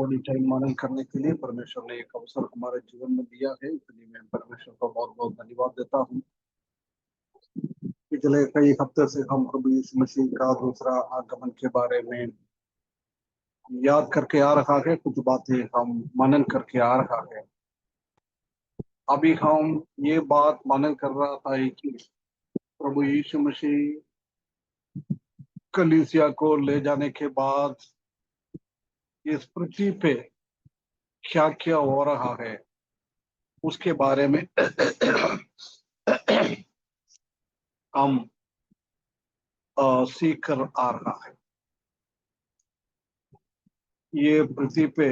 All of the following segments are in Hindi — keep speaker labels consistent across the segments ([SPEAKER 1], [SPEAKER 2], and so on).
[SPEAKER 1] थोड़ी टाइम मनन करने के लिए परमेश्वर ने एक अवसर हमारे जीवन में दिया है, इसलिए मैं परमेश्वर को बहुत बहुत धन्यवाद देता हूँ। पिछले कई हफ्ते से हम प्रभु यीशु मसीह का दूसरा आगमन के बारे में याद करके आ रहा है, कुछ बातें हम मनन करके आ रहा है। अभी हम ये बात मनन कर रहा था कि प्रभु यीशु मसीह कलीसिया को ले जाने के बाद इस पृथ्वी पे क्या क्या हो रहा है उसके बारे में हम सीख कर आ रहा है। ये पृथ्वी पे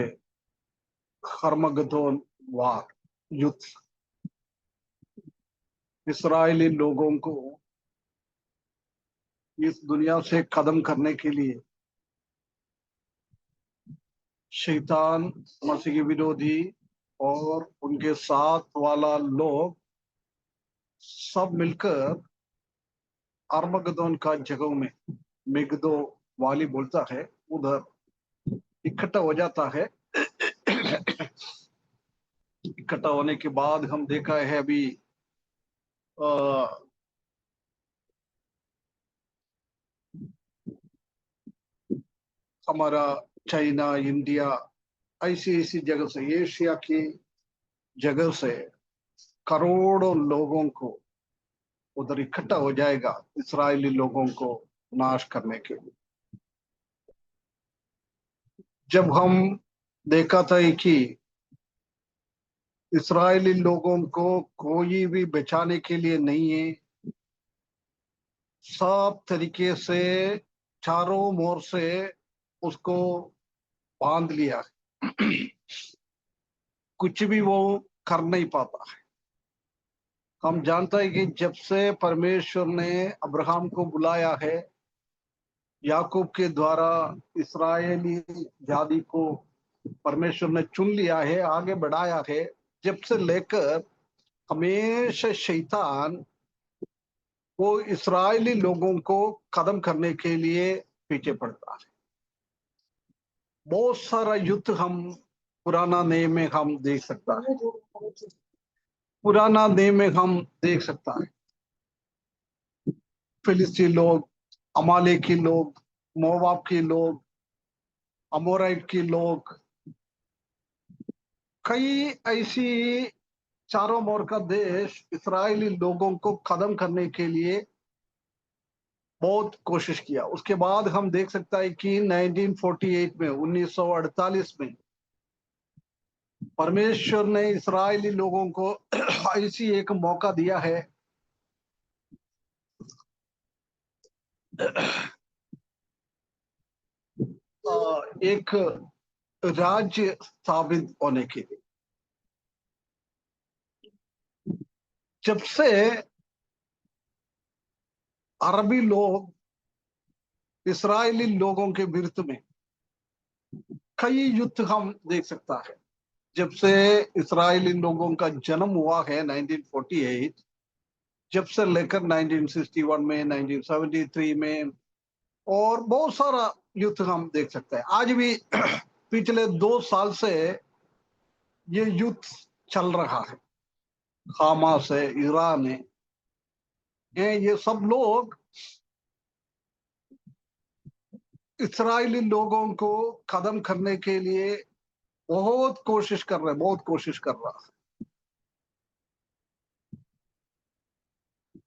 [SPEAKER 1] हर्मगदोन वार युद्ध इस्राएली लोगों को इस दुनिया से खत्म करने के लिए शैतान, मसीह के विरोधी और उनके साथ वाला लोग सब मिलकर अर्मगदोन का जगह में मेगदो वाली बोलता है, उधर इकट्ठा हो जाता है। इकट्ठा होने के बाद हम देखा है अभी हमारा चाइना, इंडिया, ऐसी ऐसी जगह से, एशिया की जगह से करोड़ों लोगों को उधर इकट्ठा हो जाएगा इस्राएली लोगों को नाश करने के लिए। जब हम देखा था कि इस्राएली लोगों को कोई भी बचाने के लिए नहीं है, सब तरीके से चारों ओर से उसको बांध लिया है। कुछ भी वो कर नहीं पाता है। हम जानते हैं कि जब से परमेश्वर ने अब्राहम को बुलाया है, याकूब के द्वारा इस्राएली जाति को परमेश्वर ने चुन लिया है, आगे बढ़ाया है, जब से लेकर हमेशा शैतान वो इस्राएली लोगों को खत्म करने के लिए पीछे पड़ता है। बहुत सारा युद्ध हम पुराना नियम में हम देख सकता है, पुराना नियम में हम देख सकता है। फिलिस्ती लोग, अमालेकी लोग, मोवाब के लोग, अमोराइट के लोग, कई ऐसी चारों ओर का देश इस्राएली लोगों को खत्म करने के लिए बहुत कोशिश किया। उसके बाद हम देख सकता है कि 1948 में, 1948 में परमेश्वर ने इस्राएली लोगों को ऐसी एक मौका दिया है एक राज्य स्थापित होने के लिए। जब से अरबी लोग इस्राएली लोगों के विरुद्ध में कई युद्ध हम देख सकता है। जब से इस्राएली लोगों का जन्म हुआ है 1948, जब से लेकर 1961 में, 1973 में, और बहुत सारा युद्ध हम देख सकते हैं। आज भी पिछले 2 साल से ये युद्ध चल रहा है। हमास है, ईरान है, ये सब लोग इस्राएली लोगों को खत्म करने के लिए बहुत कोशिश कर रहे हैं, बहुत कोशिश कर रहा है।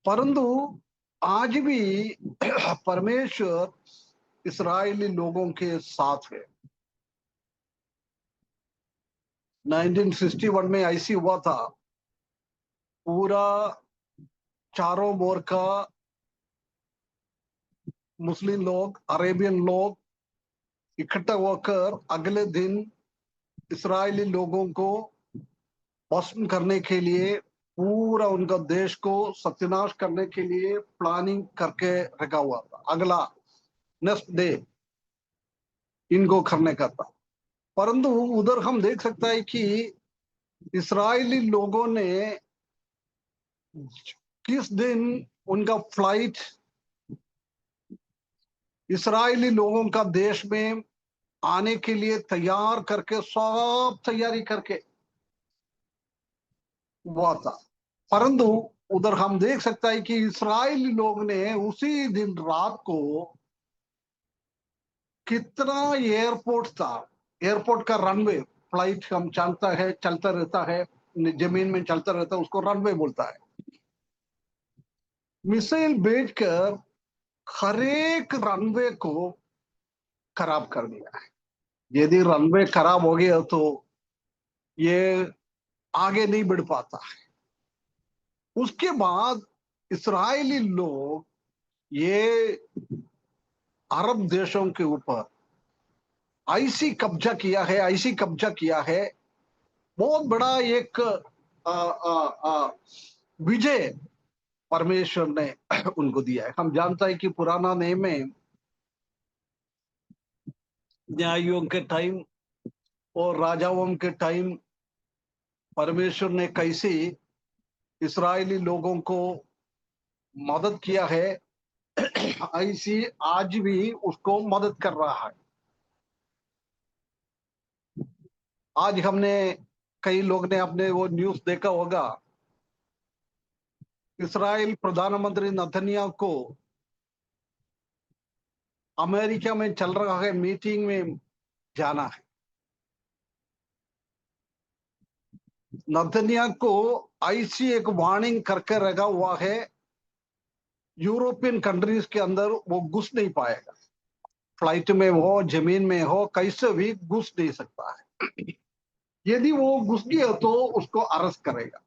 [SPEAKER 1] परंतु आज भी परमेश्वर इस्राएली लोगों के साथ है। 1961 में ऐसी हुआ था, पूरा चारों ओर का मुस्लिम लोग, अरेबियन लोग इकट्ठा होकर अगले दिन इस्राएली लोगों को भस्म करने के लिए, पूरा उनका देश को सत्यानाश करने के लिए प्लानिंग करके रखा हुआ था। अगला नेक्स्ट डे इनको करने का था। परंतु उधर हम देख सकता है कि इस्राएली लोगों ने किस दिन उनका फ्लाइट इस्राएली लोगों का देश में आने के लिए तैयार करके, सब तैयारी करके हुआ था। परंतु उधर हम देख सकते हैं कि इस्राएली लोग ने उसी दिन रात को कितना एयरपोर्ट था, एयरपोर्ट का रनवे, फ्लाइट हम चलता है, चलता रहता है, जमीन में चलता रहता है, उसको रनवे बोलता है। मिसाइल भेजकर हर एक रनवे को खराब कर दिया है। यदि रनवे खराब हो गया तो ये आगे नहीं बढ़ पाता है। उसके बाद इस्राएली लोग ये अरब देशों के ऊपर ऐसी कब्जा किया है, ऐसी कब्जा किया है, बहुत बड़ा एक विजय परमेश्वर ने उनको दिया है। हम जानता है कि पुराना नेम में न्यायियों के टाइम और राजाओं के टाइम परमेश्वर ने कैसे इस्राएली लोगों को मदद किया है, ऐसी आज भी उसको मदद कर रहा है। आज हमने, कई लोग ने अपने वो न्यूज़ देखा होगा, इस्राएल प्रधानमंत्री नतन्याहू को अमेरिका में चल रहा है मीटिंग में जाना है। नतन्याहू को ऐसी एक वार्निंग करके रखा हुआ है, यूरोपियन कंट्रीज के अंदर वो घुस नहीं पाएगा, फ्लाइट में हो, जमीन में हो, कैसे भी घुस नहीं सकता है। यदि वो घुस गया तो उसको अरेस्ट करेगा।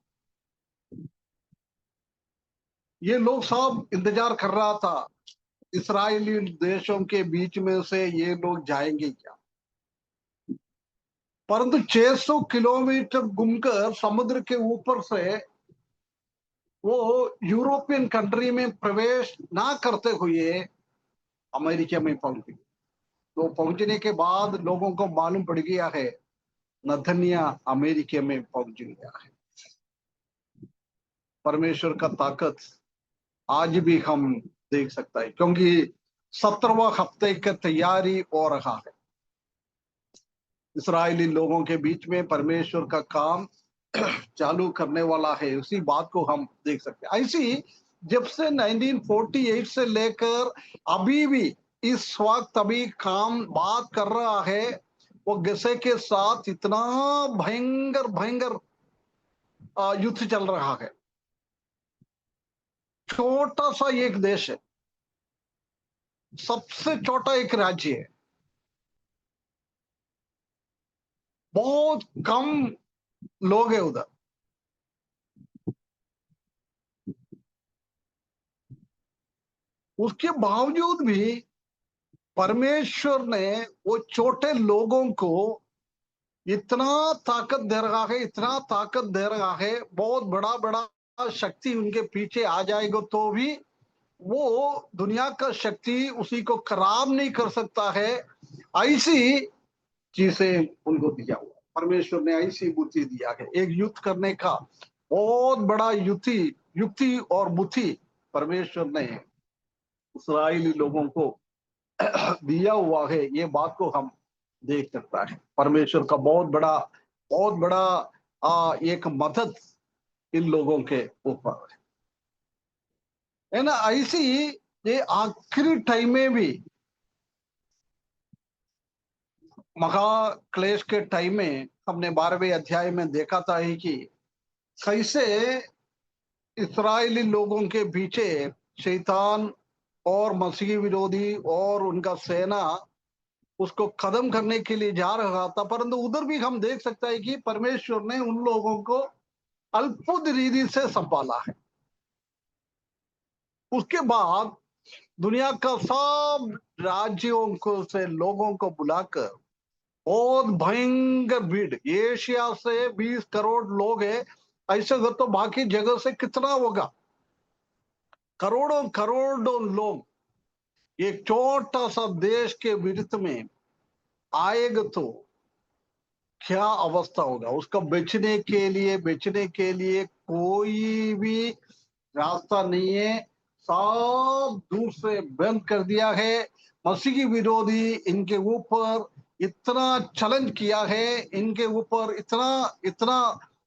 [SPEAKER 1] ये लोग सब इंतजार कर रहा था, इस्राएली देशों के बीच में से ये लोग जाएंगे क्या। परंतु 600 किलोमीटर घूमकर समुद्र के ऊपर से वो यूरोपियन कंट्री में प्रवेश ना करते हुए अमेरिका में पहुंच गए। तो पहुंचने के बाद लोगों को मालूम पड़ गया है नथनिया अमेरिका में पहुंच गया है। परमेश्वर का ताकत आज भी हम देख सकता है, क्योंकि 17वां हफ्ते की तैयारी हो रहा है। इस्राएली लोगों के बीच में परमेश्वर का काम चालू करने वाला है, उसी बात को हम देख सकते हैं। ऐसी जब से 1948 से लेकर अभी भी इस वक्त अभी काम बात कर रहा है, वो गसे के साथ इतना भयंकर भयंकर युद्ध चल रहा है। छोटा सा एक देश है, सबसे छोटा एक राज्य है, बहुत कम लोग है उधर। उसके बावजूद भी परमेश्वर ने वो छोटे लोगों को इतना ताकत दे रहा है, इतना ताकत दे रहा है, बहुत बड़ा बड़ा शक्ति उनके पीछे आ जाएगा तो भी वो दुनिया का शक्ति उसी को खराब नहीं कर सकता है। ऐसी चीजें उनको दिया हुआ, परमेश्वर ने ऐसी बुद्धि दिया है, एक युद्ध करने का बहुत बड़ा युक्ति और बुद्धि परमेश्वर ने इस्राएली लोगों को दिया हुआ है। ये बात को हम देख सकता है, परमेश्वर का बहुत बड़ा एक मदद इन लोगों के ऊपर है ना। ऐसी ये आखिरी टाइम में भी, महाक्लेश के टाइम में हमने 12वें अध्याय में देखा था ही कि कैसे इस्राएली लोगों के पीछे शैतान और मसीह विरोधी और उनका सेना उसको खत्म करने के लिए जा रहा था। परंतु उधर भी हम देख सकते हैं कि परमेश्वर ने उन लोगों को अद्भुत रीति से संभाला है। उसके बाद दुनिया का सब राज्यों को से लोगों को बुलाकर बहुत भयंकर भीड़, एशिया से 20 करोड़ लोग है, ऐसे अगर तो बाकी जगह से कितना होगा, करोड़ों करोड़ों लोग एक छोटा सा देश के विरुद्ध में आएगा तो क्या अवस्था होगा। उसका बेचने के लिए कोई भी रास्ता नहीं है, सब दूर से बंद कर दिया है। मसीही विरोधी इनके ऊपर इतना चैलेंज किया है, इनके ऊपर इतना इतना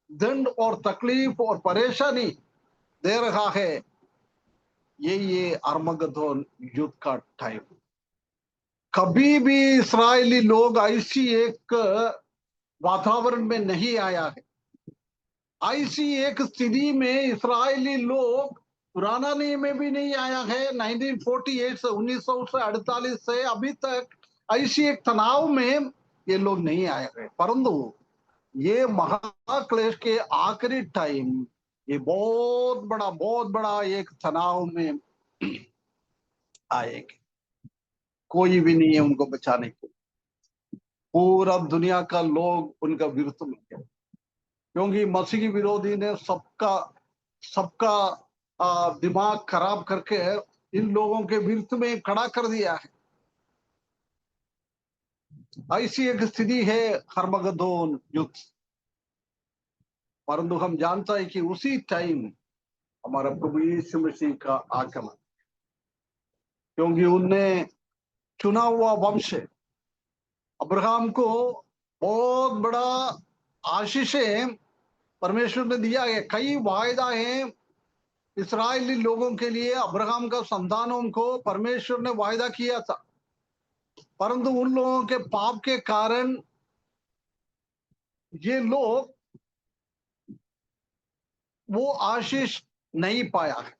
[SPEAKER 1] दंड और तकलीफ और परेशानी दे रहा है। ये अरमगदोन युद्ध का टाइम। कभी भी इस्राएली लोग ऐसी एक वातावरण में नहीं आया है। ऐसी एक स्थिति में इस्राएली लोग पुराना नियम में भी नहीं आया है। 1948 से 1948 से अभी तक ऐसी एक तनाव में ये लोग नहीं आए हैं। परंतु ये महाक्लेश के आखिरी टाइम ये बहुत बड़ा एक तनाव में आएंगे। कोई भी नहीं है उनको बचाने को। पूरा दुनिया का लोग उनका विरुद्ध में है, क्योंकि मसीही विरोधी ने सबका सबका दिमाग खराब करके इन लोगों के विरुद्ध में खड़ा कर दिया है। ऐसी एक स्थिति है हरमगदोन युद्ध। परंतु हम जानता है कि उसी टाइम हमारा प्रभु यीशु मसीह का आगमन, क्योंकि उनने चुना हुआ वंश अब्राहम को बहुत बड़ा आशीषें परमेश्वर ने दिया है। कई वायदा हैं इस्राएली लोगों के लिए। अब्राहम का संतानों को परमेश्वर ने वायदा किया था, परंतु उन लोगों के पाप के कारण ये लोग वो आशीष नहीं पाया है।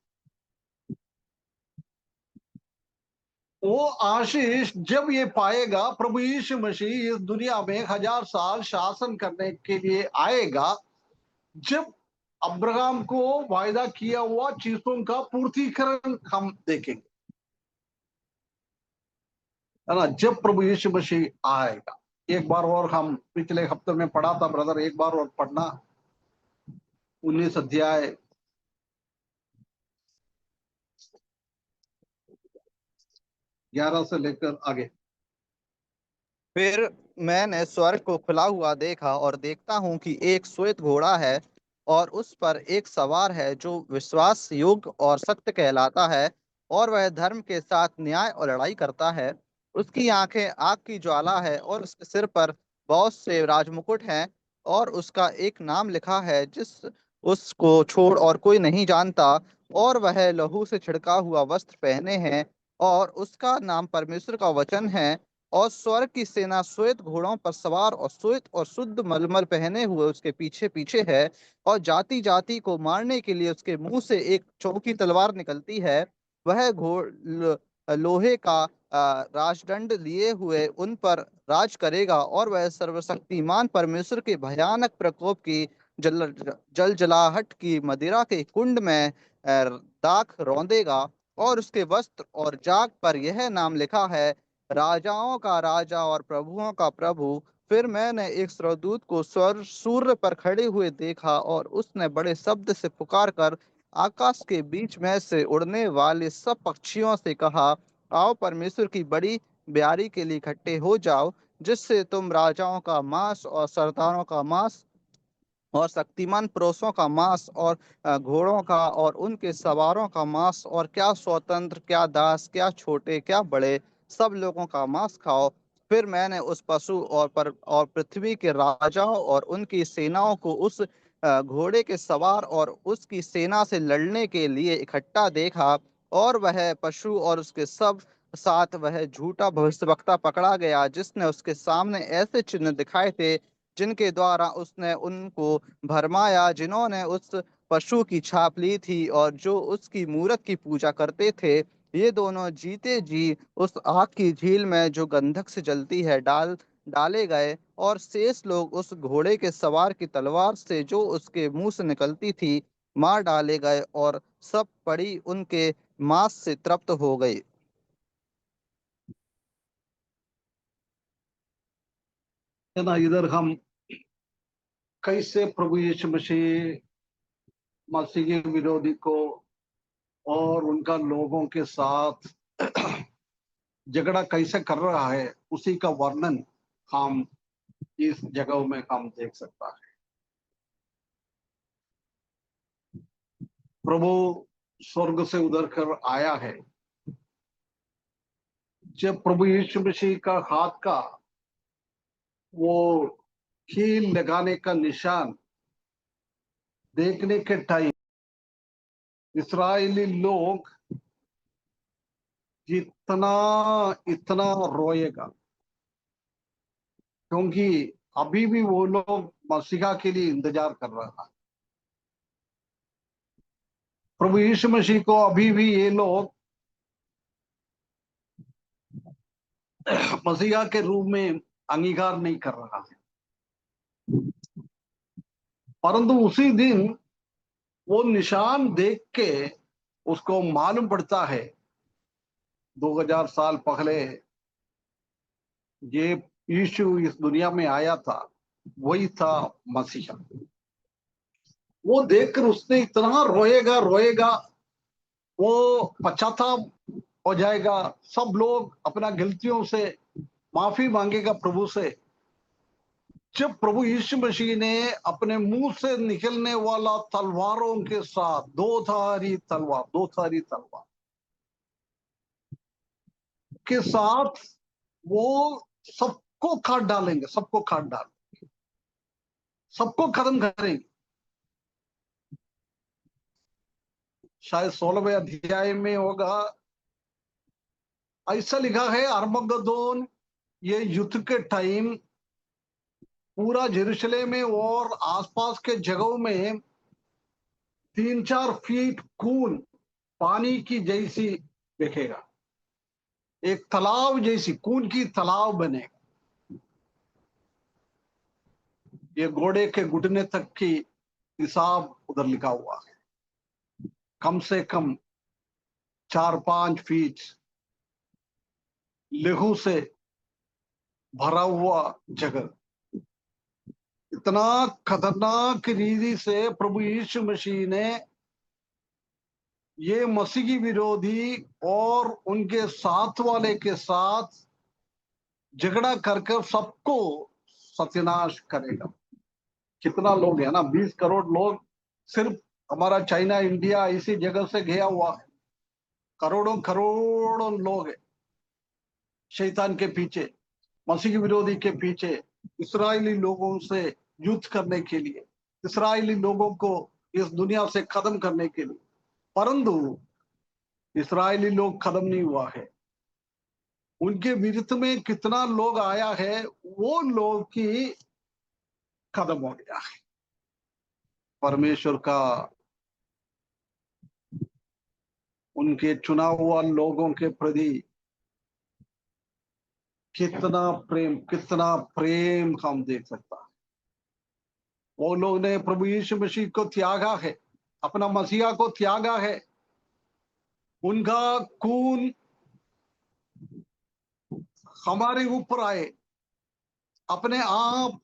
[SPEAKER 1] वो आशीष जब ये पाएगा, प्रभु यीशु मसीह इस दुनिया में 1000 साल शासन करने के लिए आएगा, जब अब्राहम को वायदा किया हुआ चीजों का पूर्तिकरण हम देखेंगे, है ना। जब प्रभु यीशु मसीह आएगा, एक बार और हम पिछले हफ्ते में पढ़ा था ब्रदर, एक बार और पढ़ना 19 अध्याय 11 से लेकर आगे।
[SPEAKER 2] फिर मैंने स्वर्ग को खुला हुआ देखा, और देखता हूँ कि एक श्वेत घोड़ा है, और उस पर एक सवार है जो विश्वास योग्य और सत्य कहलाता है, और वह धर्म के साथ न्याय और लड़ाई करता है। उसकी आंखें आग की ज्वाला है, और उसके सिर पर बहुत से राजमुकुट हैं, और उसका एक नाम लिखा है जिस उसको छोड़ और कोई नहीं जानता, और वह लहू से छिड़का हुआ वस्त्र पहने हैं, और उसका नाम परमेश्वर का वचन है। और स्वर्ग की सेना श्वेत घोड़ों पर सवार और श्वेत और शुद्ध मलमल पहने हुए उसके पीछे पीछे है, और जाति जाति को मारने के लिए उसके मुंह से एक चौकी तलवार निकलती है। वह लोहे का राजदंड लिए हुए उन पर राज करेगा, और वह सर्वशक्तिमान परमेश्वर के भयानक प्रकोप की जल जलाहट की मदिरा के कुंड में दाख रौंदेगा। और उसके वस्त्र और जाग पर यह नाम लिखा है, राजाओं का राजा और प्रभुओं का प्रभु। फिर मैंने एक स्वर्गदूत को सूर्य पर खड़े हुए देखा, और उसने बड़े शब्द से पुकार कर आकाश के बीच में से उड़ने वाले सब पक्षियों से कहा, आओ परमेश्वर की बड़ी ब्यारी के लिए इकट्ठे हो जाओ, जिससे तुम राजाओं का मांस और सरदारों का मांस और शक्तिमान पुरुषों का मांस और घोड़ों का और उनके सवारों का मांस, और क्या स्वतंत्र क्या दास क्या छोटे क्या बड़े, सब लोगों का मांस खाओ। फिर मैंने उस पशु और पृथ्वी के राजाओं और उनकी सेनाओं को उस घोड़े के सवार और उसकी सेना से लड़ने के लिए इकट्ठा देखा। और वह पशु और उसके सब साथ वह झूठा भविष्यवक्ता पकड़ा गया, जिसने उसके सामने ऐसे चिन्ह दिखाए थे जिनके द्वारा उसने उनको भरमाया, जिन्होंने उस पशु की छाप ली थी और जो उसकी मूरत की पूजा करते थे। ये दोनों जीते जी उस आग की झील में जो गंधक से जलती है डाले गए, और शेष लोग उस घोड़े के सवार की तलवार से जो उसके मुंह से निकलती थी मार डाले गए, और सब पड़ी उनके मांस से तृप्त हो गई।
[SPEAKER 1] है ना। इधर हम कैसे प्रभु यीशु मसीह मसीही विरोधी को और उनका लोगों के साथ झगड़ा कैसे कर रहा है, उसी का वर्णन हम इस जगह में हम देख सकता है। प्रभु स्वर्ग से उतर कर आया है। जब प्रभु यीशु मसीह का हाथ का वो कील लगाने का निशान देखने के टाइम इस्राएली लोग इतना इतना रोएगा, क्योंकि अभी भी वो लोग मसीहा के लिए इंतजार कर रहा है। प्रभु यीशु मसीह को अभी भी ये लोग मसीहा के रूप में अंगीकार नहीं कर रहा है। परंतु उसी दिन वो निशान देख के उसको मालूम पड़ता है 2000 साल पहले ये यीशु इस दुनिया में आया था, वही था मसीहा। वो देखकर उसने इतना रोएगा रोएगा, वो पश्चाताप हो जाएगा। सब लोग अपना गलतियों से माफी मांगेगा प्रभु से। जब प्रभु यीशु मसीह ने अपने मुंह से निकलने वाला तलवारों के साथ, दो धारी तलवार के साथ वो सबको काट डालेंगे, सबको खत्म करेंगे। शायद 16वें अध्याय में होगा, ऐसा लिखा है अरमगदोन, ये युद्ध के टाइम पूरा यरूशलेम में और आसपास के जगहों में 3-4 फीट खून पानी की जैसी दिखेगा, एक तालाब जैसी खून की तालाब बनेगा। ये घोड़े के घुटने तक की हिसाब उधर लिखा हुआ है। कम से कम 4-5 फीट लहू से भरा हुआ जगह, इतना खतरनाक रीति से प्रभु यीशु मसीह ने ये मसीही विरोधी और उनके साथ वाले के साथ झगड़ा करके सबको सत्यानाश करेगा। कितना लोग है ना, 20 करोड़ लोग सिर्फ हमारा चाइना इंडिया इसी जगह से गया हुआ है। करोड़ों करोड़ों लोग है शैतान के पीछे, मसीह विरोधी के पीछे, इस्राएली लोगों से युद्ध करने के लिए, इस्राएली लोगों को इस दुनिया से खत्म करने के लिए। परंतु इस्राएली लोग खत्म नहीं हुआ है, उनके विरुद्ध में कितना लोग आया है, वो लोग की खत्म हो गया है। परमेश्वर का उनके चुना हुआ लोगों के प्रति कितना प्रेम हम देख सकता है। वो लोग ने प्रभु यीशु मसीह को त्यागा है, अपना मसीहा को त्यागा है। उनका खून हमारे ऊपर आए, अपने आप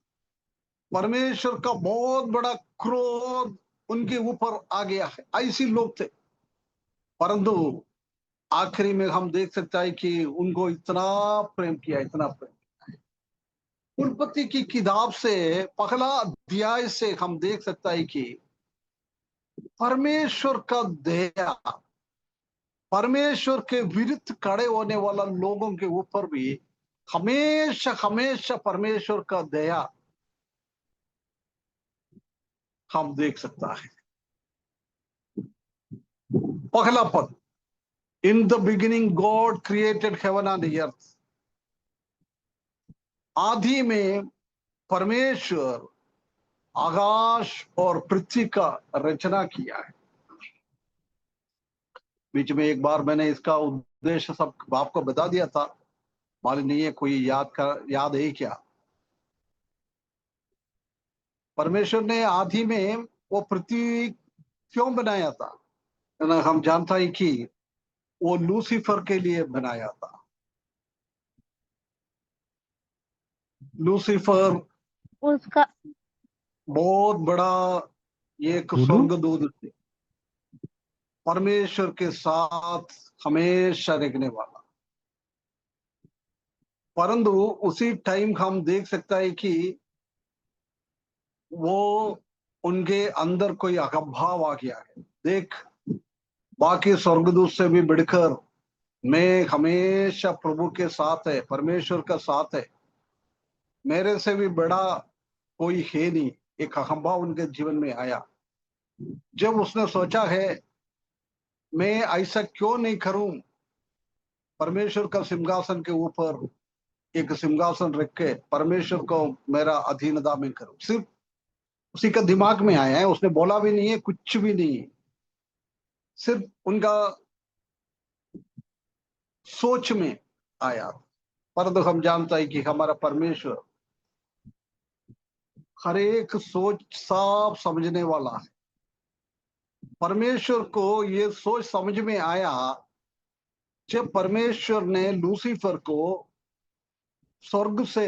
[SPEAKER 1] परमेश्वर का बहुत बड़ा क्रोध उनके ऊपर आ गया है। ऐसी लोग थे, परंतु आखिरी में हम देख सकते हैं कि उनको इतना प्रेम किया, इतना प्रेम। उत्पत्ति की किताब से पहला अध्याय से हम देख सकते हैं कि परमेश्वर का दया, परमेश्वर के विरुद्ध खड़े होने वाला लोगों के ऊपर भी हमेशा हमेशा परमेश्वर का दया हम देख सकता है। पहला पद, in the beginning God created heaven and earth. आदि में परमेश्वर आकाश और पृथ्वी का रचना किया है। बीच में एक बार मैंने इसका उद्देश्य सब आपको बता दिया था, मालूम नहीं है कोई याद है क्या। परमेश्वर ने आदि में वो पृथ्वी क्यों बनाया था, हम जानता है कि वो लूसीफर के लिए बनाया था। लूसीफर
[SPEAKER 3] उसका
[SPEAKER 1] बहुत बड़ा एक स्वर्गदूत थे, परमेश्वर के साथ हमेशा रहने वाला। परंतु उसी टाइम हम देख सकता है कि वो उनके अंदर कोई अहंभाव आ गया है। देख, बाकी स्वर्गदूत से भी बढ़कर मैं हमेशा प्रभु के साथ है, परमेश्वर का साथ है, मेरे से भी बड़ा कोई है नहीं, एक अहंभाव उनके जीवन में आया। जब उसने सोचा है मैं ऐसा क्यों नहीं करूं, परमेश्वर का सिंहासन के ऊपर एक सिंहासन रख के परमेश्वर को मेरा अधीनता में करूं, सिर्फ उसी का दिमाग में आया है, उसने बोला भी नहीं है, कुछ भी नहीं है, सिर्फ उनका सोच में आया। परंतु हम जानता है कि हमारा परमेश्वर हर एक सोच साफ समझने वाला है। परमेश्वर को ये सोच समझ में आया जब परमेश्वर ने लूसीफर को स्वर्ग से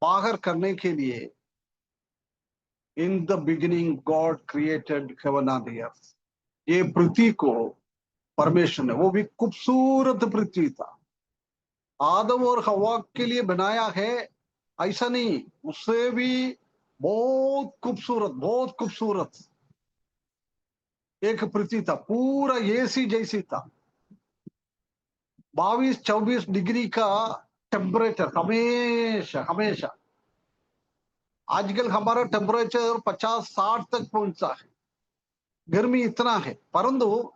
[SPEAKER 1] बाहर करने के लिए, in the beginning God created heaven and earth, ये पृथ्वी को परमेश्वर ने, वो भी खूबसूरत पृथ्वी था, आदम और हवा के लिए बनाया है ऐसा नहीं, उससे भी बहुत खूबसूरत एक पृथ्वी था, पूरा एसी जैसी था, 22-24 डिग्री का टेम्परेचर हमेशा हमेशा। आजकल हमारा टेम्परेचर 50-60 तक पहुंचा है, गर्मी इतना है, परंतु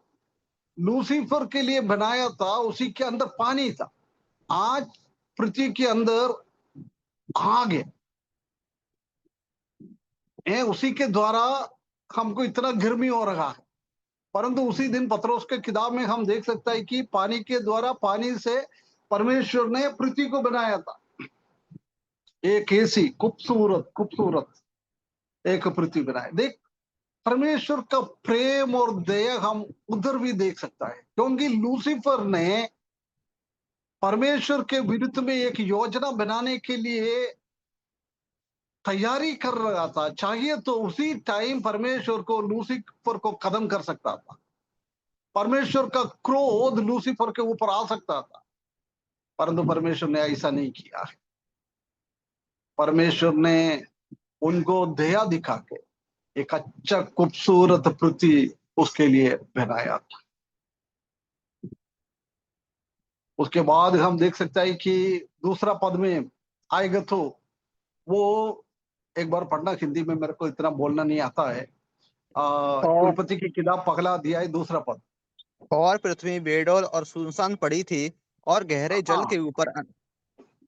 [SPEAKER 1] लूसीफर के लिए बनाया था, उसी के अंदर पानी था। आज पृथ्वी के अंदर आग है, उसी के द्वारा हमको इतना गर्मी हो रहा है। परंतु उसी दिन पत्रोस के किताब में हम देख सकते हैं कि पानी के द्वारा, पानी से परमेश्वर ने पृथ्वी को बनाया था, एक ऐसी खूबसूरत खूबसूरत एक पृथ्वी बनाया। देख, परमेश्वर का प्रेम और दया हम उधर भी देख सकता है, क्योंकि लूसीफर ने परमेश्वर के विरुद्ध में एक योजना बनाने के लिए तैयारी कर रहा था। चाहिए तो उसी टाइम परमेश्वर को, लूसीफर को खत्म कर सकता था, परमेश्वर का क्रोध लूसीफर के ऊपर आ सकता था, परंतु परमेश्वर ने ऐसा नहीं किया। परमेश्वर ने उनको दया दिखा के एक अच्छा खूबसूरत पृथ्वी उसके लिए बनाया था। उसके बाद हम देख सकते हैं कि दूसरा पद में आएगा, तो वो एक बार पढ़ना, हिंदी में मेरे को इतना बोलना नहीं आता है।
[SPEAKER 2] और
[SPEAKER 1] कुलपति की किताब पगला अध्याय दूसरा पद।
[SPEAKER 2] पृथ्वी बेडौल और सुनसान पड़ी थी और गहरे जल
[SPEAKER 1] हाँ,
[SPEAKER 2] के ऊपर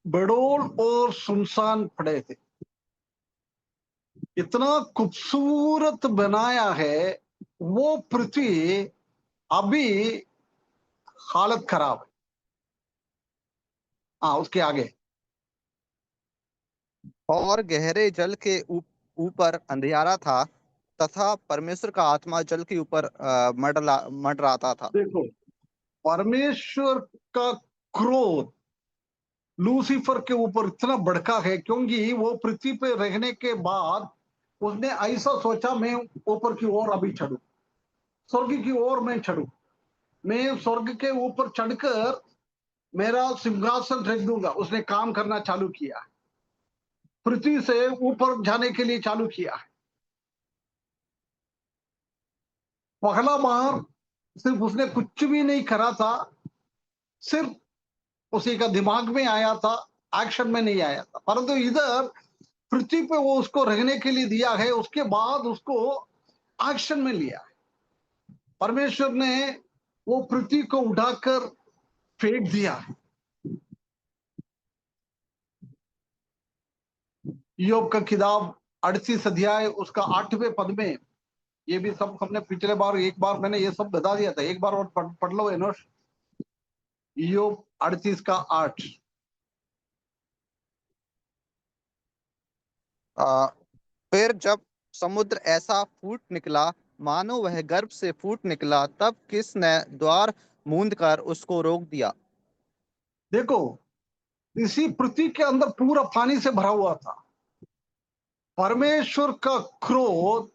[SPEAKER 1] बड़ोल और सुनसान पड़े थे, इतना खूबसूरत बनाया है वो पृथ्वी, अभी हालत खराब है। हाँ, उसके आगे।
[SPEAKER 2] और गहरे जल के ऊपर अंधियारा था तथा परमेश्वर का आत्मा जल के ऊपर मंडराता था।
[SPEAKER 1] देखो, परमेश्वर का क्रोध लूसीफर के ऊपर इतना भड़का है, क्योंकि वो पृथ्वी पे रहने के बाद उसने ऐसा सोचा, मैं ऊपर की ओर अभी चढ़ू, स्वर्ग की ओर मैं चढ़ू, मैं स्वर्ग के ऊपर चढ़कर मेरा सिंहासन रख दूंगा। उसने काम करना चालू किया, पृथ्वी से ऊपर जाने के लिए चालू किया। पहला बार सिर्फ उसने कुछ भी नहीं करा था, सिर्फ उसी का दिमाग में आया था, एक्शन में नहीं आया था। परंतु इधर पृथ्वी पे वो उसको रहने के लिए दिया है, उसके बाद उसको एक्शन में लिया है। परमेश्वर ने वो पृथ्वी को उठाकर फेंक दिया है। ईयोब का किताब 38 अध्याय उसका 8वें पद में, ये भी सब हमने पिछले बार, एक बार मैंने ये सब बता दिया था, एक बार और पढ़ लो एनोश। ईयोब 38 का 8।
[SPEAKER 2] आ, फिर जब समुद्र ऐसा फूट निकला मानो वह गर्भ से फूट निकला, तब किसने द्वार मूंद कर उसको रोक दिया।
[SPEAKER 1] देखो, इसी पृथ्वी के अंदर पूरा पानी से भरा हुआ था, परमेश्वर का क्रोध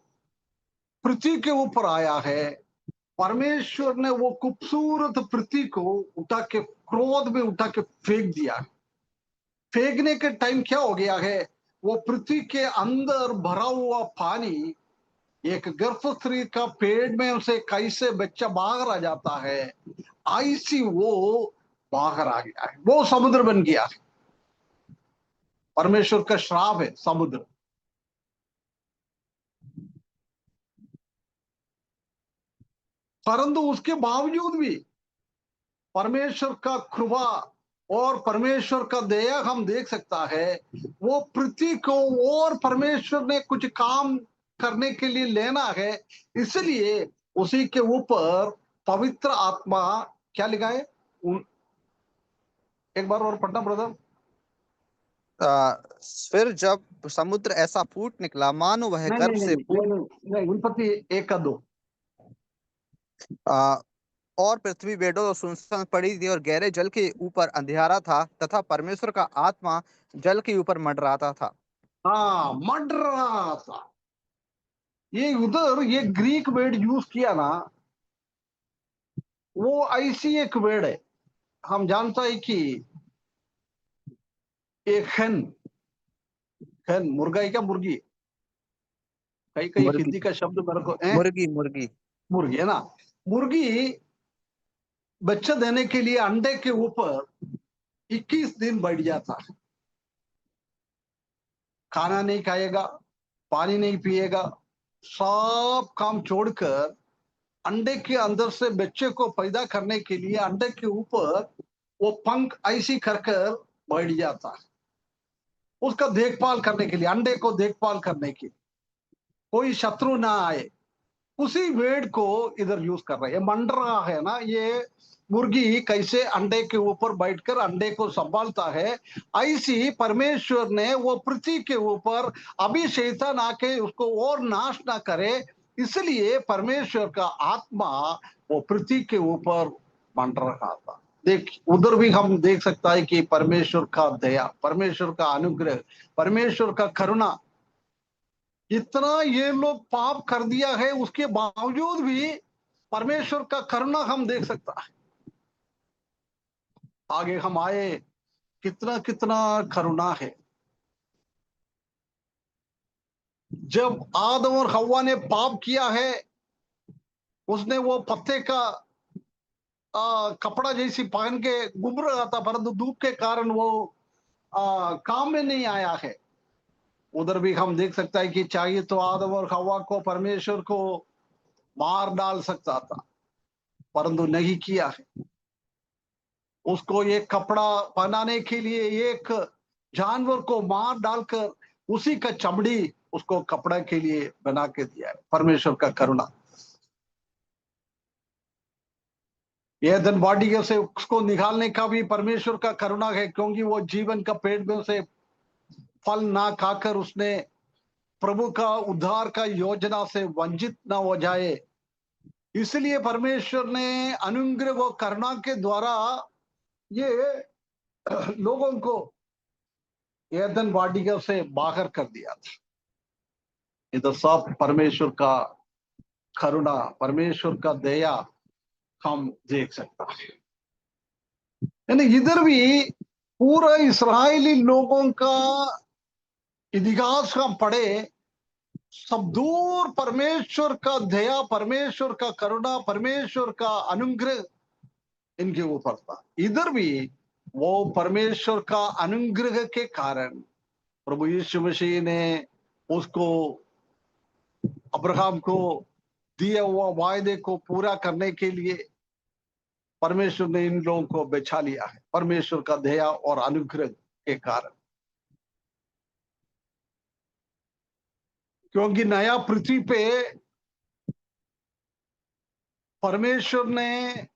[SPEAKER 1] पृथ्वी के ऊपर आया है। परमेश्वर ने वो खूबसूरत पृथ्वी को उठा के, क्रोध में उठा के फेंक दिया। फेंकने के टाइम क्या हो गया है, वो पृथ्वी के अंदर भरा हुआ पानी, एक गर्भ स्त्री का पेट में उसे कैसे बच्चा बाहर आ जाता है, ऐसी वो बाहर आ गया है, वो समुद्र बन गया है। परमेश्वर का श्राप है समुद्र। परंतु उसके बावजूद भी परमेश्वर का कृपा और परमेश्वर का दया हम देख सकता है। वो पृथ्वी को और परमेश्वर ने कुछ काम करने के लिए लेना है, इसलिए उसी के ऊपर पवित्र आत्मा क्या लिखा है एक बार और पढ़ना ब्रदर।
[SPEAKER 2] आ, फिर जब समुद्र ऐसा फूट निकला मानो वह
[SPEAKER 1] नहीं
[SPEAKER 2] गर्भ
[SPEAKER 1] नहीं
[SPEAKER 2] से
[SPEAKER 1] नहीं नहीं नहीं, नहीं उत्पत्ति 1 का 2।
[SPEAKER 2] आ, और पृथ्वी बेडो और सुनसान पड़ी थी और गहरे जल के ऊपर अंधियारा था तथा परमेश्वर का आत्मा जल के ऊपर मंडराता था।
[SPEAKER 1] हाँ, मर रहा था। ये उधर ये ग्रीक वर्ड यूज किया ना, वो ऐसी एक वर्ड है। हम जानता है कि एक हेन, हेन मुर्गा है क्या मुर्गी? कई कई
[SPEAKER 2] मुर्गी
[SPEAKER 1] हिंदी का शब्द मेरे को
[SPEAKER 2] मुर्गी मुर्गी
[SPEAKER 1] मुर्गी है ना। मुर्गी बच्चा देने के लिए अंडे के ऊपर 21 दिन बैठ जाता है। खाना नहीं खाएगा, पानी नहीं पिएगा, सब काम छोड़कर अंडे के अंदर से बच्चे को पैदा करने के लिए अंडे के ऊपर वो पंख ऐसी कर कर बैठ जाता है, उसका देखभाल करने के लिए, अंडे को देखभाल करने के लिए, कोई शत्रु ना आए। उसी वेड को इधर यूज कर रहे हैं। मंडरा है ना, ये मुर्गी कैसे अंडे के ऊपर बैठकर अंडे को संभालता है, ऐसी परमेश्वर ने वो पृथ्वी के ऊपर अभी शैतान आके उसको और नाश ना करे, इसलिए परमेश्वर का आत्मा वो पृथ्वी के ऊपर मंड रहा था। देख उधर भी हम देख सकता है कि परमेश्वर का दया, परमेश्वर का अनुग्रह, परमेश्वर का करुणा, इतना ये लोग पाप कर दिया है उसके बावजूद भी परमेश्वर का करुणा हम देख सकता है। आगे हम आए, कितना कितना करुणा है। जब आदम और हव्वा ने पाप किया है, उसने वो पत्ते का कपड़ा जैसी पहन के घूम रहा था, परंतु धूप के कारण वो काम में नहीं आया है। उधर भी हम देख सकता है कि चाहिए तो आदम और हव्वा को परमेश्वर को मार डाल सकता था, परंतु नहीं किया है। उसको एक कपड़ा पहनाने के लिए एक जानवर को मार डालकर उसी का चमड़ी उसको कपड़ा के लिए बना के दिया है। परमेश्वर का करुणा। ये धन बॉडी से उसको निकालने का भी परमेश्वर का करुणा है, क्योंकि वो जीवन का पेड़ में से फल ना खाकर उसने प्रभु का उद्धार का योजना से वंचित ना हो जाए, इसलिए परमेश्वर ने अनुग्रह व करुणा के द्वारा ये लोगों को एदन वाटिका से बाहर कर दिया था। ये तो सब परमेश्वर का करुणा, परमेश्वर का दया हम देख सकता है। यानी इधर भी पूरा इस्राएली लोगों का इतिहास हम पढ़े, सब दूर परमेश्वर का दया, परमेश्वर का करुणा, परमेश्वर का अनुग्रह इनके ऊपर था। इधर भी वो परमेश्वर का अनुग्रह के कारण प्रभु यीशु मसीह ने उसको, अब्राहम को दिया हुआ वायदे को पूरा करने के लिए परमेश्वर ने इन लोगों को बचा लिया है, परमेश्वर का दया और अनुग्रह के कारण। क्योंकि नया पृथ्वी पे परमेश्वर ने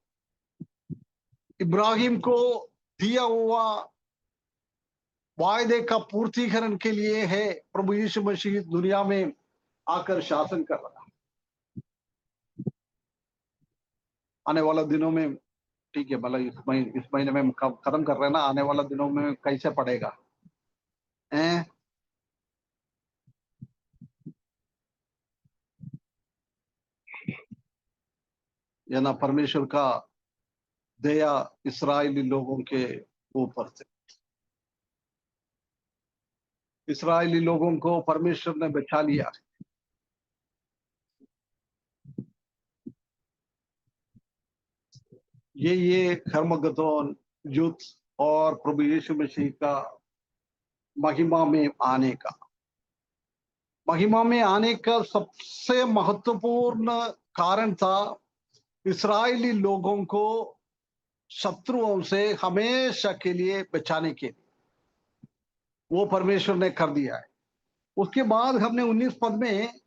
[SPEAKER 1] इब्राहिम को दिया हुआ वायदे का पूर्तिकरण के लिए है प्रभु यीशु मसीह दुनिया में आकर शासन कर रहा है। आने वाला दिनों में, ठीक है, मतलब इस महीने में खत्म कर रहे हैं ना, आने वाला दिनों में कैसे पड़ेगा हैं? ये ना परमेश्वर का दया इस्राएली लोगों के ऊपर से, इस्राएली लोगों को परमेश्वर ने बचा लिया। ये हर्मगदोन युद्ध और प्रभु यीशु मसीह का महिमा में आने का। महिमा में आने का सबसे महत्वपूर्ण कारण था इस्राएली लोगों को शत्रुओं से हमेशा के लिए बचाने के लिए। वो परमेश्वर ने कर दिया है। उसके बाद हमने 19 पद में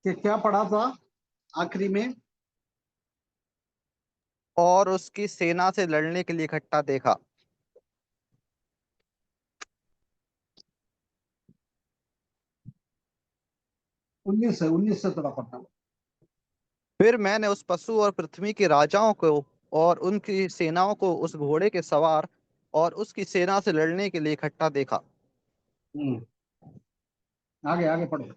[SPEAKER 1] क्या पढ़ा था आखिरी में?
[SPEAKER 2] और उसकी सेना से लड़ने के लिए इकट्ठा देखा।
[SPEAKER 1] 19 से थोड़ा पढ़ना।
[SPEAKER 2] फिर मैंने उस पशु और पृथ्वी के राजाओं को और उनकी सेनाओं को उस घोड़े के सवार और उसकी सेना से लड़ने के लिए इकट्ठा देखा।
[SPEAKER 1] आगे आगे पढ़ो।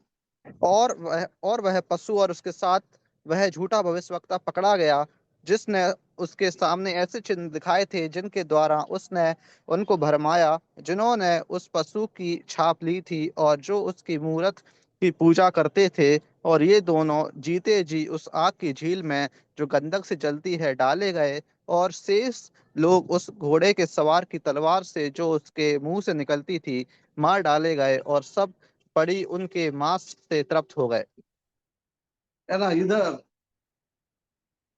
[SPEAKER 2] और वह पशु और उसके साथ वह झूठा भविष्यवक्ता पकड़ा गया, जिसने उसके सामने ऐसे चिन्ह दिखाए थे जिनके द्वारा उसने उनको भरमाया, जिन्होंने उस पशु की छाप ली थी और जो उसकी मूरत की पूजा करते थे। और ये दोनों जीते जी उस आग की झील में जो गंधक से जलती है डाले गए, और शेष लोग उस घोड़े के सवार की तलवार से जो उसके मुंह से निकलती थी मार डाले गए, और सब पड़ी उनके मांस से तृप्त हो गए।
[SPEAKER 1] है ना? इधर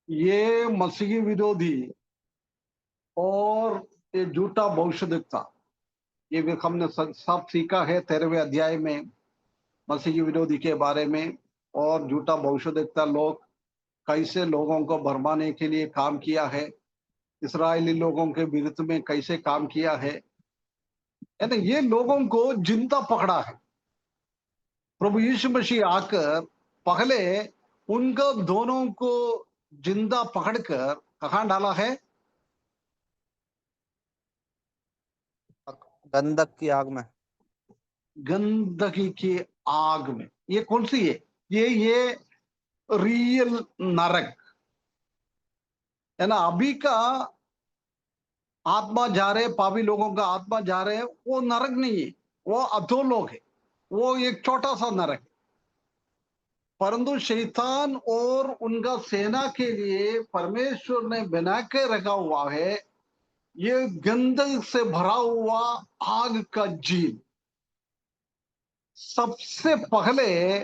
[SPEAKER 1] ये मसीही विरोधी और ये झूठा भविष्यद्वक्ता, ये भी हमने सब सीखा है 13वें अध्याय में मसीही विरोधी के बारे में। और झूठा भविष्यद्वक्ता लोग कैसे लोगों को भरमाने के लिए काम किया है, इस्राएली लोगों के विरुद्ध में कैसे काम किया है ना? ये लोगों को जिंदा पकड़ा है। प्रभु यीशु मसीह आकर पहले उनको दोनों को जिंदा पकड़कर कहाँ डाला है?
[SPEAKER 2] गंधक की आग में।
[SPEAKER 1] गंदगी की आग में। ये कौन सी है? ये रियल नरक है ना? अभी का आत्मा जा रहे, पापी लोगों का आत्मा जा रहे, वो नरक नहीं है, वो अधोलोक है। वो एक छोटा सा नरक है। परंतु शैतान और उनका सेना के लिए परमेश्वर ने बना के रखा हुआ है ये गंदक से भरा हुआ आग का झील। सबसे पहले